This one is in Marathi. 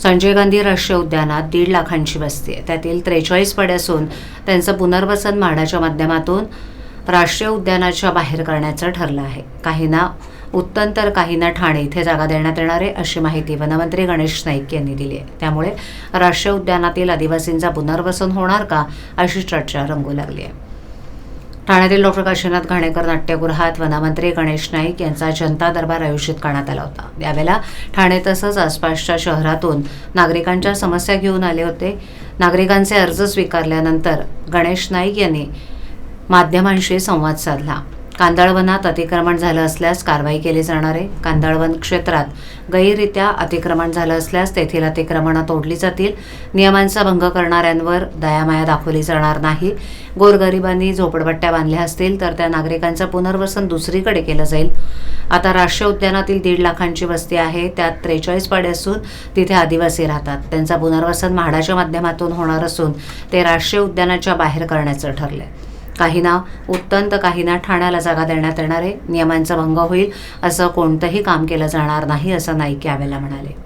संजय गांधी राष्ट्रीय उद्यानात 1.5 लाखांची वस्ती आहे. त्यातील 43 पडे असून त्यांचं पुनर्वसन म्हाडाच्या माध्यमातून राष्ट्रीय उद्यानाच्या बाहेर करण्याचं ठरलं आहे. काहींना उत्तन तर काहींना ठाणे इथे जागा देण्यात येणार आहे, अशी माहिती वनमंत्री गणेश नाईक यांनी दिली आहे. त्यामुळे राष्ट्रीय उद्यानातील आदिवासींचा पुनर्वसन होणार का, अशी चर्चा रंगू लागली आहे. ठाण्यातील डॉक्टर काशीनाथ घाणेकर नाट्यगृहात वनमंत्री गणेश नाईक यांचा जनता दरबार आयोजित करण्यात आला होता. यावेळेला ठाणे तसंच आसपासच्या शहरातून नागरिकांच्या समस्या घेऊन आले होते. नागरिकांचे अर्ज स्वीकारल्यानंतर गणेश नाईक यांनी माध्यमांशी संवाद साधला. कांदळवनात अतिक्रमण झालं असल्यास कारवाई केली जाणार आहे. कांदळवन क्षेत्रात गैररित्या अतिक्रमण झालं असल्यास तेथील अतिक्रमणं तोडली जातील. नियमांचा भंग करणाऱ्यांवर दयामाया दाखवली जाणार नाही. गोरगरिबांनी झोपडपट्ट्या बांधल्या असतील तर त्या नागरिकांचं पुनर्वसन दुसरीकडे केलं जाईल. आता राष्ट्रीय उद्यानातील 1.5 लाखांची वस्ती आहे. त्यात 43 पाडे असून तिथे आदिवासी राहतात. त्यांचं पुनर्वसन म्हाडाच्या माध्यमातून होणार असून ते राष्ट्रीय उद्यानाच्या बाहेर करण्याचं ठरलंय. काहींना उत्तन तर काहींना ठाण्याला जागा देण्यात येणार आहे. नियमांचा भंग होईल असं कोणतंही काम केलं जाणार नाही, असं नाईक यावेळेला म्हणाले.